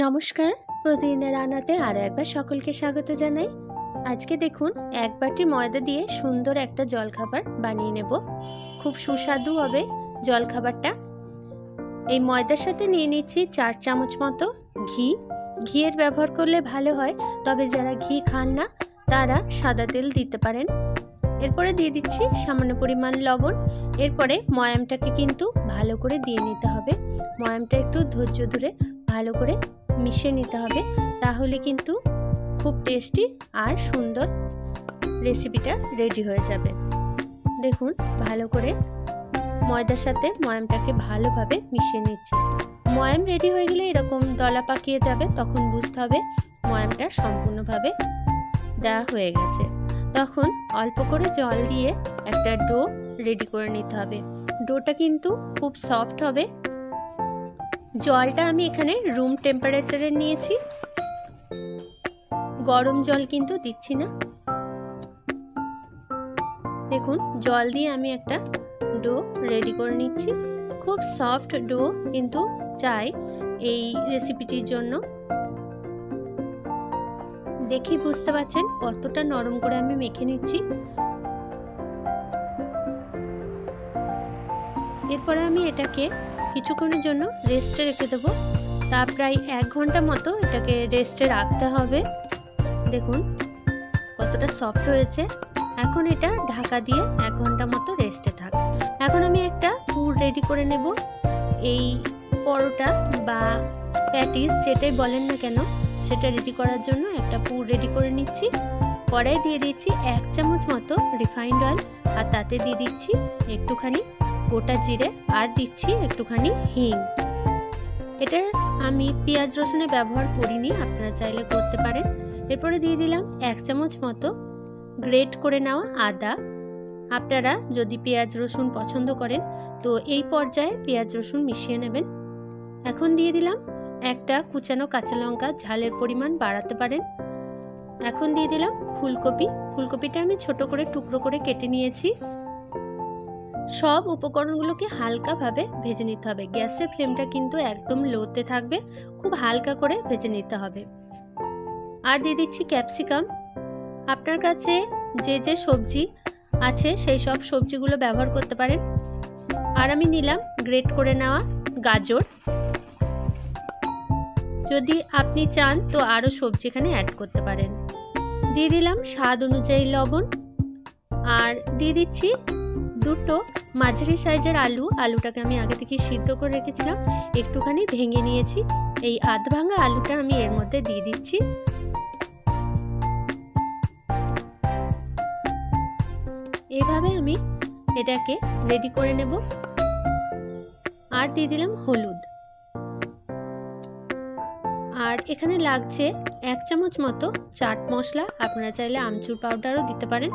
নমস্কার, প্রতিদিনের রান্নাতে আরও একবার সকলকে স্বাগত জানাই। আজকে দেখুন এক বাটি ময়দা দিয়ে সুন্দর একটা জলখাবার বানিয়ে নেব। খুব সুস্বাদু হবে জলখাবারটা। এই ময়দার সাথে নিয়ে নিচ্ছি 4 চামচ মতো ঘি। ঘিয়ের ব্যবহার করলে ভালো হয়, তবে যারা ঘি খান না তারা সাদা তেল দিতে পারেন। এরপরে দিয়ে দিচ্ছি সামান্য পরিমাণ লবণ। এরপরে ময়ামটাকে কিন্তু ভালো করে দিয়ে নিতে হবে। ময়ামটা একটু ধৈর্য ধরে ভালো করে মিশিয়ে নিতে হবে, তাহলে কিন্তু খুব টেস্টি আর সুন্দর রেসিপিটা রেডি হয়ে যাবে। দেখুন ভালো করে ময়দার সাথে ময়ামটাকে ভালোভাবে মিশিয়ে নিচ্ছি। ময়াম রেডি হয়ে গেলে এরকম দলা পাকিয়ে যাবে, তখন বুঝতে হবে ময়ামটা সম্পূর্ণভাবে দেওয়া হয়ে গেছে। তখন অল্প করে জল দিয়ে একটা ডো রেডি করে নিতে হবে। ডোটা কিন্তু খুব সফট হবে। জলটা আমি এখানে রুম টেম্পারেচারে নিয়েছি, গরম জল কিন্তু দিচ্ছি না। দেখুন জল দিয়ে আমি একটা ডো রেডি করে নিচ্ছি। খুব সফট ডো কিন্তু চাই এই রেসিপিটির জন্য। দেখি বুঝতে পারছেন কতটা নরম করে আমি মেখে নিচ্ছি। এরপরে আমি এটাকে কিছুক্ষণের জন্য রেস্টে রেখে দেবো। তা প্রায় 1 ঘন্টা মতো এটাকে রেস্টে রাখতে হবে। দেখুন কতটা সফট হয়েছে। এখন এটা ঢাকা দিয়ে 1 ঘন্টা মতো রেস্টে থাক। এখন আমি একটা পুর রেডি করে নেব। এই পরোটা বা প্যাটিস যেটাই বলেন না কেন, সেটা রেডি করার জন্য একটা পুর রেডি করে নিচ্ছি। কড়াই দিয়ে দিচ্ছি 1 চামচ মতো রিফাইন্ড অয়েল, আর তাতে দিয়ে দিচ্ছি একটুখানি গোটা জিরে, আর দিচ্ছি একটুখানি হিং। এটা আমি পেঁয়াজ রসুনের ব্যবহার করিনি, আপনারা চাইলে করতে পারেন। এরপরে দিয়ে দিলাম 1 চামচ মতো গ্রেট করে নেওয়া আদা। আপনারা যদি পেঁয়াজ রসুন পছন্দ করেন তো এই পর্যায়ে পেঁয়াজ রসুন মিশিয়ে নেবেন। এখন দিয়ে দিলাম একটা কুচানো কাঁচা লঙ্কা, ঝালের পরিমাণ বাড়াতে পারেন। এখন দিয়ে দিলাম ফুলকপি। ফুলকপিটা আমি ছোট করে টুকরো করে কেটে নিয়েছি। সব উপকরণগুলোকে হালকাভাবে ভেজে নিতে হবে। গ্যাসের ফ্লেমটা কিন্তু একদম লোতে থাকবে, খুব হালকা করে ভেজে নিতে হবে। আর দিয়ে দিচ্ছি ক্যাপসিকাম। আপনার কাছে যে যে সবজি আছে সেই সব সবজিগুলো ব্যবহার করতে পারেন। আর আমি নিলাম গ্রেট করে নেওয়া গাজর। যদি আপনি চান তো আরও সবজি এখানে অ্যাড করতে পারেন। দিয়ে দিলাম স্বাদ অনুযায়ী লবণ, আর দিয়ে দিচ্ছি 2টো মাঝারি সাইজের আলু। আলুটাকে আমি আগে থেকে সিদ্ধ করে রেখেছিলাম, একটুখানি ভেঙে নিয়েছি। এই আধ ভাঙা আলুটা আমি এর মধ্যে দিয়ে দিচ্ছি। এইভাবে আমি এটাকে রেডি করে নেব। আর দিয়ে দিলাম হলুদ। আর এখানে লাগছে 1 চামচ মতো চাট মশলা। আপনারা চাইলে আমচুর পাউডারও দিতে পারেন,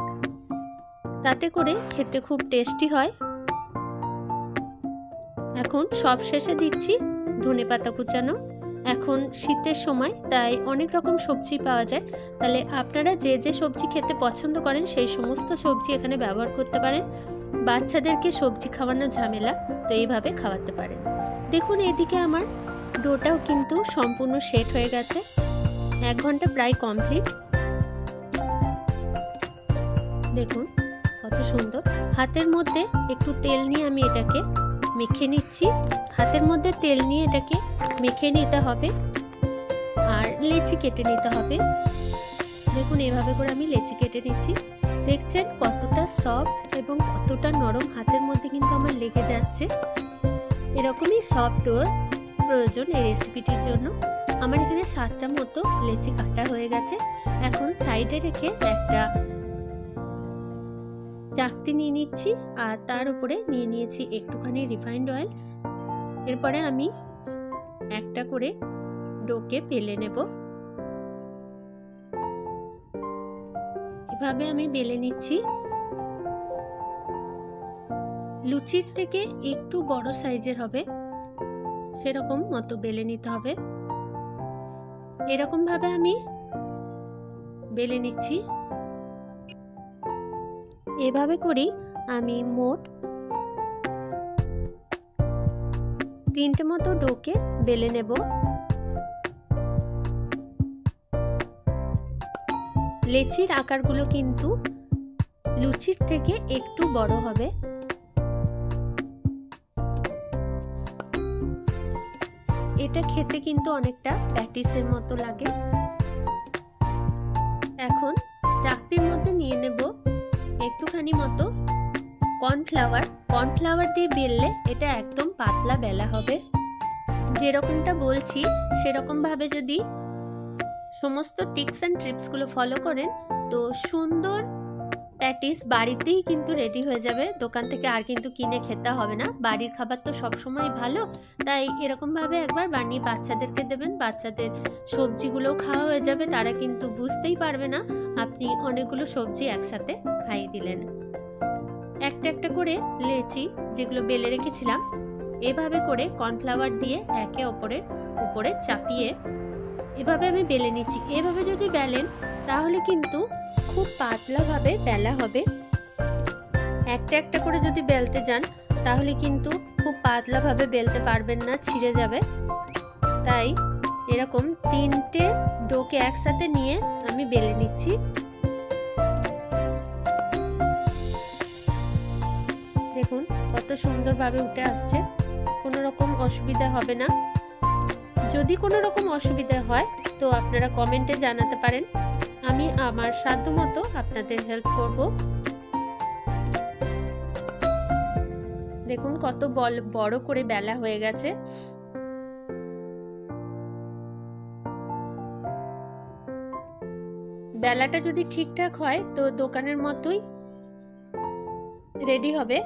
তাতে করে খেতে খুব টেস্টি হয়। এখন সব শেষে দিচ্ছি ধনেপাতা কুচানো। এখন শীতের সময়, তাই অনেক রকম সবজি পাওয়া যায়। তাহলে আপনারা যে যে সবজি খেতে পছন্দ করেন সেই সমস্ত সবজি এখানে ব্যবহার করতে পারেন। বাচ্চাদেরকে সবজি খাওয়ানোর ঝামেলা, তো এইভাবে খাওয়াতে পারেন। দেখুন এদিকে আমার ডোটাও কিন্তু সম্পূর্ণ সেট হয়ে গেছে। 1 ঘন্টা প্রায় কমপ্লিট। দেখুন কত সুন্দর। হাতের মধ্যে একটু তেল নিয়ে আমি এটাকে মেখে নিচ্ছি। হাতের মধ্যে তেল নিয়ে এটাকে মেখে নিতে হবে, আর লেচি কেটে নিতে হবে। দেখুন এভাবে করে আমি লেচি কেটে নিচ্ছি। দেখছেন কতটা সফট এবং কতটা নরম, হাতের মধ্যে কিন্তু আমার লেগে যাচ্ছে। এরকমই সফট ডো প্রয়োজন এই রেসিপিটির জন্য। আমার এখানে 7টা মতো লেচি কাটা হয়ে গেছে। এখন সাইডে রেখে একটা চাকতি নিয়ে নিচ্ছি, আর তার উপরে নিয়ে নিয়েছি একটুখানি রিফাইন্ড অয়েল। এরপরে আমি একটা করে ডোকে বেলে নেব। এভাবে আমি বেলে নিচ্ছি। লুচির থেকে একটু বড় সাইজের হবে সেরকম মতো বেলে নিতে হবে। এরকম ভাবে আমি বেলে নিচ্ছি। এভাবে করি আমি মোট 3টে মতো ডোকে বেলে নেব। লেচির আকারগুলো কিন্তু লুচির থেকে একটু বড় হবে। এটা খেতে কিন্তু অনেকটা প্যাটিসের মতো লাগে। এখন চাকতির মধ্যে নিয়ে নেব একটুখানি মতো কর্নফ্লাওয়ার দিয়ে বেললে এটা একদম পাতলা বেলা হবে। যেরকমটা বলছি সেরকম ভাবে যদি সমস্ত টিপস অ্যান্ড ট্রিপসগুলো ফলো করেন তো সুন্দর প্যাটিস বাড়িতেই কিন্তু রেডি হয়ে যাবে। দোকান থেকে আর কিন্তু কিনে খেতে হবে না। বাড়ির খাবার তো সবসময় ভালো, তাই এরকমভাবে একবার বানিয়ে বাচ্চাদেরকে দেবেন। বাচ্চাদের সবজিগুলোও খাওয়া হয়ে যাবে, তারা কিন্তু বুঝতেই পারবে না আপনি অনেকগুলো সবজি একসাথে খাইয়ে দিলেন। একটা একটা করে লেচি যেগুলো বেলে রেখেছিলাম এভাবে করে কর্নফ্লাওয়ার দিয়ে একে অপরের উপরে চাপিয়ে এভাবে আমি বেলে নিচ্ছি। এভাবে যদি বেলেন তাহলে কিন্তু খুব পাতলাভাবে বেলা হবে। একটা একটা করে যদি বেলতে যান তাহলে কিন্তু খুব পাতলাভাবে বেলতে পারবেন না, ছিঁড়ে যাবে। তাই এরকম 3টে ডোকে একসাথে নিয়ে আমি বেলে নিচ্ছি। দেখুন কত সুন্দরভাবে উঠে আসছে, কোনো রকম অসুবিধা হবে না। যদি কোনো রকম অসুবিধা হয় তো আপনারা কমেন্টে জানাতে পারেন, আমি আমার সাধ্যমতো আপনাদের হেল্প করব। দেখুন কত বড় করে বেলা হয়ে গেছে। বেলাটা যদি ঠিকঠাক হয় তো দোকানের মতোই রেডি হবে।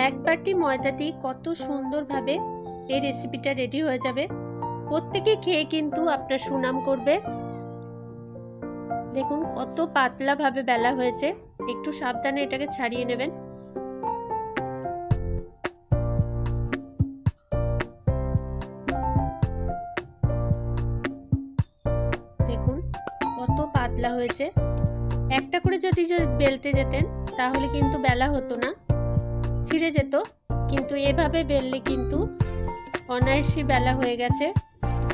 এক বাটি ময়দা দিয়ে কত সুন্দরভাবে এই রেসিপিটা রেডি হয়ে যাবে। প্রত্যেকে খেয়ে কিন্তু আপনার সুনাম করবে। দেখুন কত পাতলা ভাবে বেলা হয়েছে, একটু সাবধানে এটাকে ছাড়িয়ে নেবেন। দেখুন কত পাতলা হয়েছে। একটা করে যদি বেলতে যেতেন তাহলে কিন্তু বেলা হতো না, ছিঁড়ে যেত। কিন্তু এভাবে বেললে কিন্তু অনায়াসে বেলা হয়ে গেছে,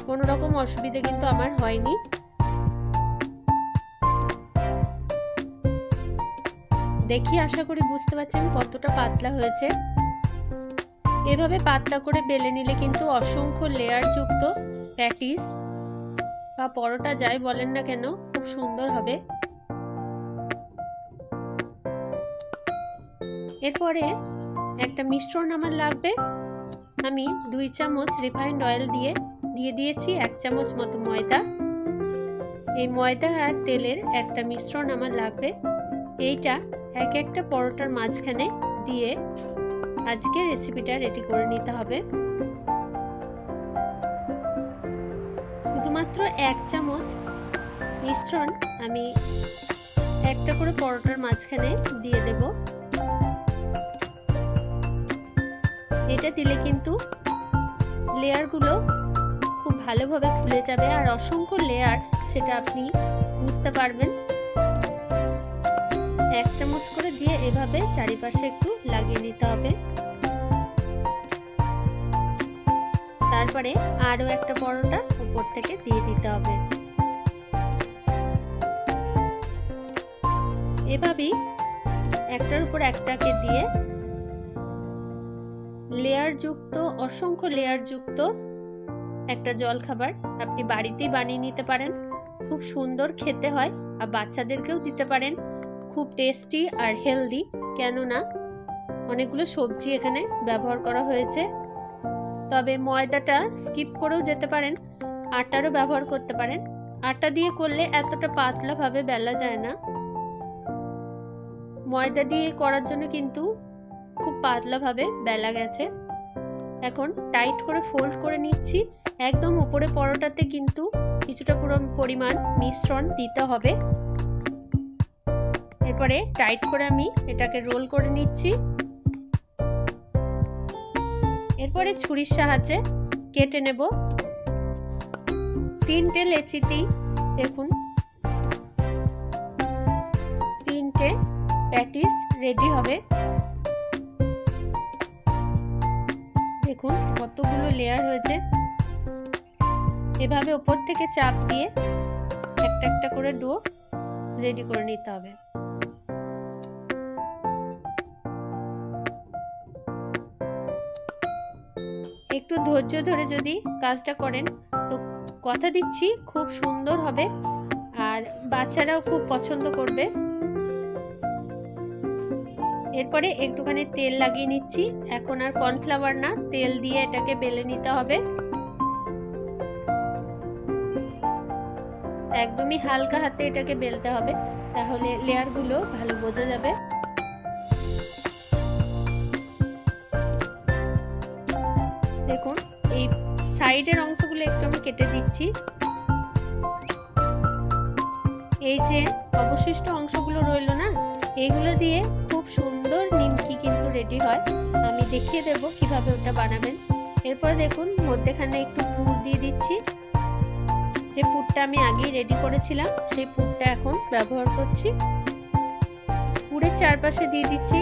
কোনো রকম অসুবিধা কিন্তু আমার হয়নি। দেখি আশা করি বুঝতে পারছেন কতটা পাতলা হয়েছে। এভাবে পাতলা করে বেলে নিলে কিন্তু অসংখ্য লেয়ার যুক্ত প্যাটিস বা পরোটা যাই বলেন না কেন খুব সুন্দর হবে। এরপরে একটা মিশ্রণ আমার লাগবে। আমি 2 চামচ রিফাইন্ড অয়েল দিয়ে দিয়েছি 1 চামচ মতো ময়দা। এই ময়দা আর তেলের একটা মিশ্রণ আমার লাগবে। এইটা এক একটা পরোটার মাঝখানে দিয়ে আজকে রেসিপিটা রেডি করে নিতে হবে। শুধুমাত্র 1 চামচ মিশ্রণ আমি একটা করে পরোটার মাঝখানে দিয়ে দেব। এটা দিলে কিন্তু লেয়ারগুলো খুব ভালোভাবে খুলে যাবে, আর অসংখ্য লেয়ার সেটা আপনি বুঝতে পারবেন। 1 চামচ করে দিয়ে এভাবে চারিপাশে একটু লাগিয়ে নিতে হবে। তারপরে আরো একটা পরোটা উপর থেকে দিয়ে দিতে হবে। এভাবেই একটার উপর একটাকে দিয়ে লেয়ার যুক্ত অসংখ্য লেয়ার যুক্ত একটা জলখাবার আপনি বাড়িতেই বানিয়ে নিতে পারেন। খুব সুন্দর খেতে হয়, আর বাচ্চাদেরকেও দিতে পারেন। খুব টেস্টি আর হেলদি, কেননা অনেকগুলো সবজি এখানে ব্যবহার করা হয়েছে। তবে ময়দাটা স্কিপ করেও যেতে পারেন, আটারও ব্যবহার করতে পারেন। আটা দিয়ে করলে এতটা পাতলা ভাবে বেলা যায় না। ময়দা দিয়ে করার জন্য কিন্তু খুব পাতলা ভাবে বেলা গেছে। এখন টাইট করে ফোল্ড করে নিচ্ছি। একদম উপরে পরোটাতে কিন্তু কিছুটা পরিমাণ মিশ্রণ দিতে হবে। এরপরে টাইট করে আমি এটাকে রোল করে নিচ্ছি। এরপরে ছুরির সাহায্যে কেটে নেব। 3টে লেচিতেই দেখুন 3টে প্যাটিস রেডি হবে। দেখুন কতগুলো লেয়ার হয়েছে। এভাবে উপর থেকে চাপ দিয়ে একটা একটা করে ডো রেডি করে নিতে হবে। একটু ধৈর্য ধরে যদি কাজটা করেন তো কথা দিচ্ছি খুব সুন্দর হবে আর বাচ্চারাও খুব পছন্দ করবে। এরপরে একটুখানি তেল লাগিয়ে নিচ্ছি। এখন আর কর্নফ্লাওয়ার না, তেল দিয়ে এটাকে বেলে নিতে হবে। একদমই হালকা হাতে এটাকে বেলতে হবে, তাহলে লেয়ারগুলো ভালো বোঝা যাবে। দেখুন এই সাইডের অংশগুলো একটু আমি কেটে দিচ্ছি। এই যে অবশিষ্ট অংশগুলো রইলো না, এইগুলো দিয়ে খুব সুন্দর নিমকি কিন্তু রেডি হয়। আমি দেখিয়ে দেব কিভাবে ওটা বানাবেন। এরপর দেখুন মধ্যেখানে একটু পুর দিয়ে দিচ্ছি। যে পুরটা আমি আগেই রেডি করেছিলাম সেই পুরটা এখন ব্যবহার করছি। পুরের চারপাশে দিয়ে দিচ্ছি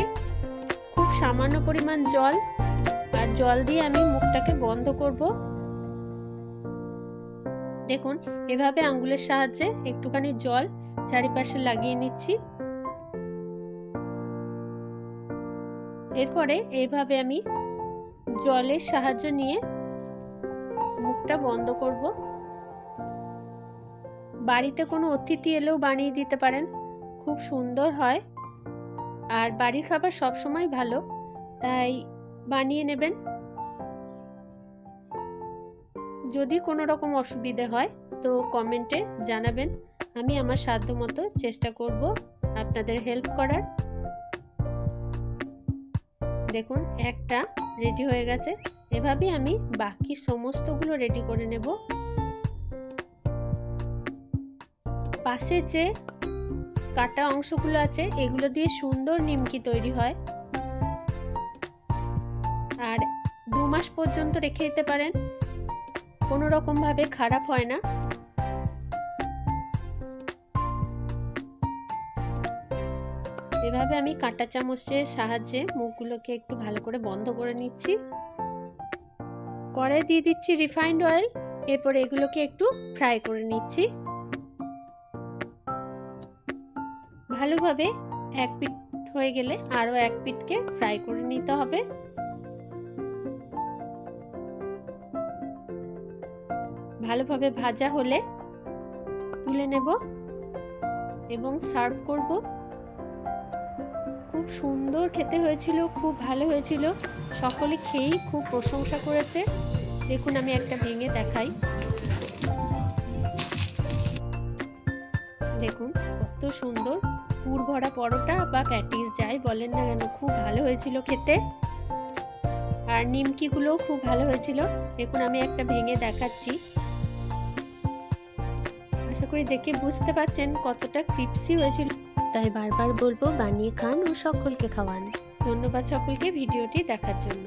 খুব সামান্য পরিমাণ জল, আর জল দিয়ে আমি মুখটাকে বন্ধ করব। দেখুন এভাবে আঙ্গুলের সাহায্যে একটুখানি জল চারিপাশে লাগিয়ে নিচ্ছি। এরপরে এইভাবে আমি জলের সাহায্য নিয়ে মুখটা বন্ধ করব। বাড়িতে কোনো অতিথি এলেও বানিয়ে দিতে পারেন, খুব সুন্দর হয়। আর বাড়ির খাবার সবসময় ভালো, তাই বানিয়ে নেবেন। যদি কোনো রকম অসুবিধা হয় তো কমেন্টে জানাবেন, আমি আমার সাধ্য মতো চেষ্টা করব আপনাদের হেল্প করার। দেখুন একটা রেডি হয়ে গেছে। এভাবে আমি বাকি সমস্তগুলো রেডি করে নেব। পাশে যে কাটা অংশগুলো আছে এগুলো দিয়ে সুন্দর নিমকি তৈরি হয়, আর 2 মাস পর্যন্ত রেখে দিতে পারেন, কোনো রকম ভাবে খারাপ হয় না। এভাবে আমি কাঁটা চামচের সাহায্যে মুখগুলোকে একটু ভালো করে বন্ধ করে নিচ্ছি। কড়াই দিয়ে দিচ্ছি রিফাইন্ড অয়েল। এরপর এগুলোকে একটু ফ্রাই করে নিচ্ছি। ভালোভাবে এক পিঠ হয়ে গেলে আরো এক পিঠকে ফ্রাই করে নিতে হবে। ভালোভাবে ভাজা হলে তুলে নেব এবং সার্ভ করব। খুব সুন্দর খেতে হয়েছিল, খুব ভালো হয়েছিল, সকলে খেয়েই খুব প্রশংসা করেছে। দেখুন আমি একটা ভেঙে দেখাই। দেখুন কত সুন্দর পুর ভরা পরোটা বা প্যাটিস যাই বলেন না কেন, খুব ভালো হয়েছিল খেতে। আর নিমকিগুলোও খুব ভালো হয়েছিল। দেখুন আমি একটা ভেঙে দেখাচ্ছি। আশা করি দেখে বুঝতে পারছেন কতটা ক্রিপসি হয়েছিল। তাই বারবার বলবো বানিয়ে খান ও সকলকে খাওয়ান। ধন্যবাদ সকলকে ভিডিওটি দেখার জন্য।